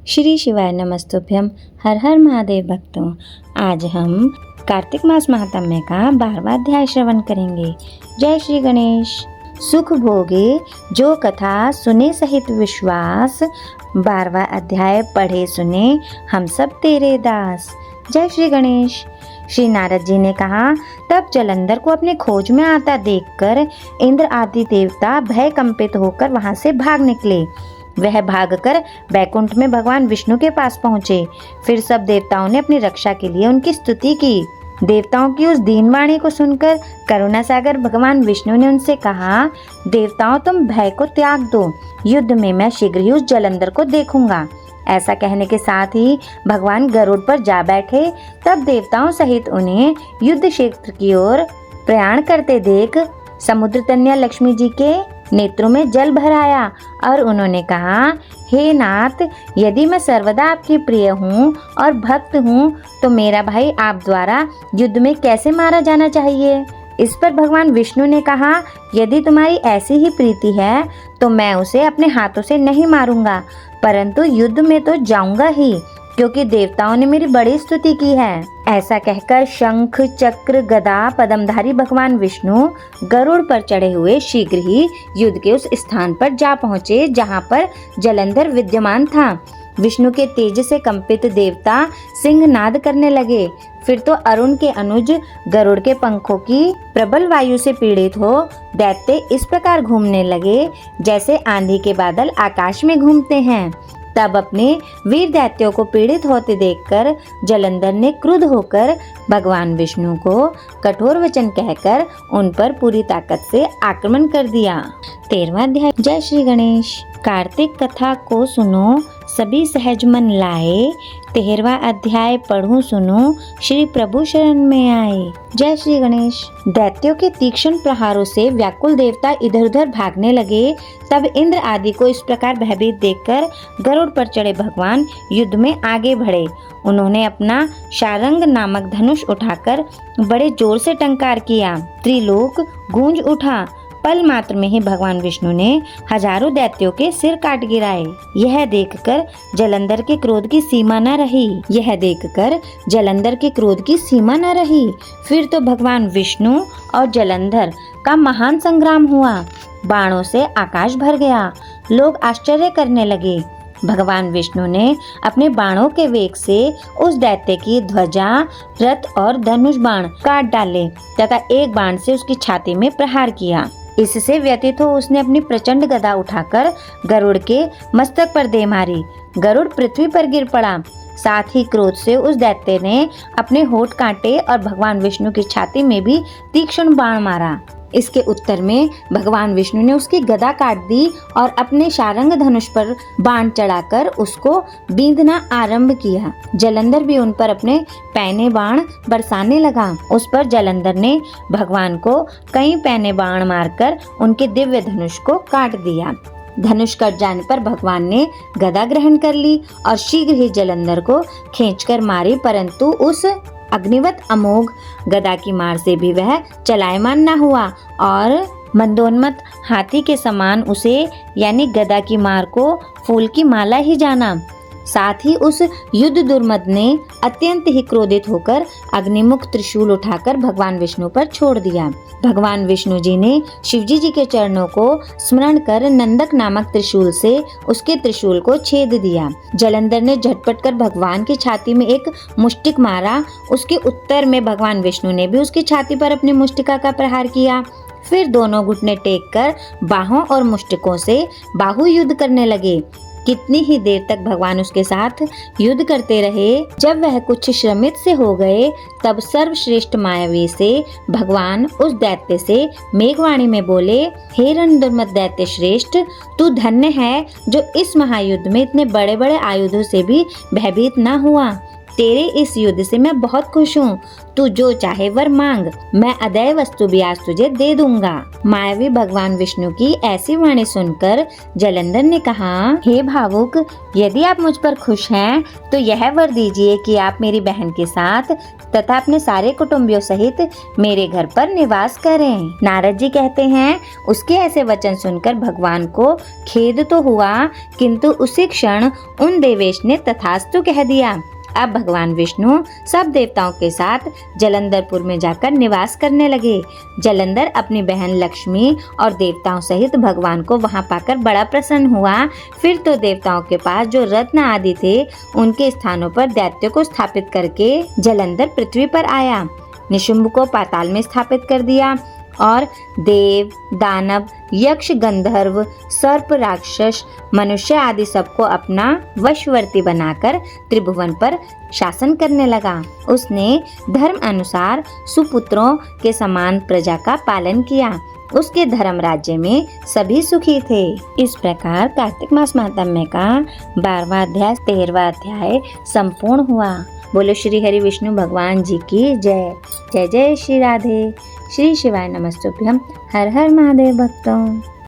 श्री शिवाय नमस्तुभ्यम। हर हर महादेव भक्तों, आज हम कार्तिक मास महात्म्य का 12वां अध्याय श्रवण करेंगे। जय श्री गणेश। सुख भोगे जो कथा सुने सहित विश्वास, 12वां अध्याय पढ़े सुने हम सब तेरे दास। जय श्री गणेश। श्री नारद जी ने कहा, तब जलंधर को अपने खोज में आता देखकर इंद्र आदि देवता भय कंपित होकर वहां से भाग निकले। वह भागकर बैकुंठ में भगवान विष्णु के पास पहुँचे। फिर सब देवताओं ने अपनी रक्षा के लिए उनकी स्तुति की। देवताओं की उस दीन वाणी को सुनकर करुणा सागर भगवान विष्णु ने उनसे कहा, देवताओं तुम भय को त्याग दो, युद्ध में मैं शीघ्र ही उस जलंधर को देखूंगा। ऐसा कहने के साथ ही भगवान गरुड़ पर जा बैठे। तब देवताओं सहित उन्हें युद्ध क्षेत्र की ओर प्रयाण करते देख समुद्र तनया लक्ष्मी जी के नेत्रों में जल भर आया और उन्होंने कहा, हे नाथ, यदि मैं सर्वदा आपकी प्रिय हूँ और भक्त हूँ तो मेरा भाई आप द्वारा युद्ध में कैसे मारा जाना चाहिए। इस पर भगवान विष्णु ने कहा, यदि तुम्हारी ऐसी ही प्रीति है तो मैं उसे अपने हाथों से नहीं मारूंगा, परंतु युद्ध में तो जाऊंगा ही, क्योंकि देवताओं ने मेरी बड़ी स्तुति की है। ऐसा कहकर शंख चक्र गदा पद्मधारी भगवान विष्णु गरुड़ पर चढ़े हुए शीघ्र ही युद्ध के उस स्थान पर जा पहुँचे जहाँ पर जलंधर विद्यमान था। विष्णु के तेज से कंपित देवता सिंहनाद करने लगे। फिर तो अरुण के अनुज गरुड़ के पंखों की प्रबल वायु से पीड़ित हो दैत्य इस प्रकार घूमने लगे जैसे आंधी के बादल आकाश में घूमते हैं। तब अपने वीर दैत्यों को पीड़ित होते देखकर जलंधर ने क्रुद्ध होकर भगवान विष्णु को कठोर वचन कहकर उन पर पूरी ताकत से आक्रमण कर दिया। 13वां अध्याय। जय श्री गणेश। कार्तिक कथा को सुनो सभी सहज मन लाए, 13वां अध्याय पढ़ूं सुनो श्री प्रभु शरण में आए। जय श्री गणेश। दैत्यों के तीक्ष्ण प्रहारों से व्याकुल देवता इधर उधर भागने लगे। तब इंद्र आदि को इस प्रकार भयभीत देखकर गरुड़ पर चढ़े भगवान युद्ध में आगे बढ़े। उन्होंने अपना शारंग नामक धनुष उठाकर बड़े जोर से टंकार किया। त्रिलोक गूंज उठा। पल मात्र में ही भगवान विष्णु ने हजारों दैत्यों के सिर काट गिराए। यह देखकर जलंधर के क्रोध की सीमा न रही। फिर तो भगवान विष्णु और जलंधर का महान संग्राम हुआ। बाणों से आकाश भर गया। लोग आश्चर्य करने लगे। भगवान विष्णु ने अपने बाणों के वेग से उस दैत्य की ध्वजा, रथ और धनुष बाण काट डाले तथा एक बाण से उसकी छाती में प्रहार किया। इससे व्यतीत हो उसने अपनी प्रचंड गदा उठाकर गरुड़ के मस्तक पर दे मारी। गरुड़ पृथ्वी पर गिर पड़ा। साथ ही क्रोध से उस दैत्य ने अपने होंठ काटे और भगवान विष्णु की छाती में भी तीक्ष्ण बाण मारा। इसके उत्तर में भगवान विष्णु ने उसकी गदा काट दी और अपने शारंग धनुष पर बाण चढ़ाकर उसको बींधना आरंभ किया। जलंधर भी उन पर अपने पैने बाण बरसाने लगा। उस पर जलंधर ने भगवान को कई पैने बाण मारकर उनके दिव्य धनुष को काट दिया। धनुष कट जाने पर भगवान ने गदा ग्रहण कर ली और शीघ्र ही जलंधर को खींचकर मारी, परंतु उस अग्निवत अमोघ गदा की मार से भी वह चलायमान न हुआ और मंदोन्मत्त हाथी के समान उसे यानी गदा की मार को फूल की माला ही जाना। साथ ही उस युद्ध दुर्मद ने अत्यंत ही क्रोधित होकर अग्निमुख त्रिशूल उठाकर भगवान विष्णु पर छोड़ दिया। भगवान विष्णु जी ने शिवजी जी के चरणों को स्मरण कर नंदक नामक त्रिशूल से उसके त्रिशूल को छेद दिया। जलंधर ने झटपट कर भगवान की छाती में एक मुष्टिक मारा। उसके उत्तर में भगवान विष्णु ने भी उसकी छाती पर अपनी मुष्टिका का प्रहार किया। फिर दोनों घुटने टेक कर बाहों और मुष्टिकों से बाहु युद्ध करने लगे। कितनी ही देर तक भगवान उसके साथ युद्ध करते रहे। जब वह कुछ श्रमित से हो गए तब सर्वश्रेष्ठ मायावी से भगवान उस दैत्य से मेघवाणी में बोले, हे रणदुर्मद दैत्य श्रेष्ठ, तू धन्य है जो इस महायुद्ध में इतने बड़े बड़े आयुधों से भी भयभीत न हुआ। तेरे इस युद्ध से मैं बहुत खुश हूँ। तू जो चाहे वर मांग, मैं अदेय वस्तु भी आज तुझे दे दूंगा। मायावी भगवान विष्णु की ऐसी वाणी सुनकर जलंधर ने कहा, हे भावुक, यदि आप मुझ पर खुश हैं तो यह वर दीजिए कि आप मेरी बहन के साथ तथा अपने सारे कुटुंबियों सहित मेरे घर पर निवास करें। नारद जी कहते हैं, उसके ऐसे वचन सुनकर भगवान को खेद तो हुआ, किंतु उसी क्षण उन देवेश ने तथास्तु कह दिया। अब भगवान विष्णु सब देवताओं के साथ जलंधरपुर में जाकर निवास करने लगे। जलंधर अपनी बहन लक्ष्मी और देवताओं सहित भगवान को वहां पाकर बड़ा प्रसन्न हुआ। फिर तो देवताओं के पास जो रत्न आदि थे उनके स्थानों पर दैत्यों को स्थापित करके जलंधर पृथ्वी पर आया। निशुंभ को पाताल में स्थापित कर दिया और देव, दानव, यक्ष, गंधर्व, सर्प, राक्षस, मनुष्य आदि सबको अपना वशवर्ती बनाकर त्रिभुवन पर शासन करने लगा। उसने धर्म अनुसार सुपुत्रों के समान प्रजा का पालन किया। उसके धर्म राज्य में सभी सुखी थे। इस प्रकार कार्तिक मास महात्म्य का 12वां अध्याय 13वां अध्याय संपूर्ण हुआ। बोलो श्री हरि विष्णु भगवान जी की जय। जय जय श्री राधे। श्री शिवाय नमस्तुभ्यम। हर हर महादेव भक्तों।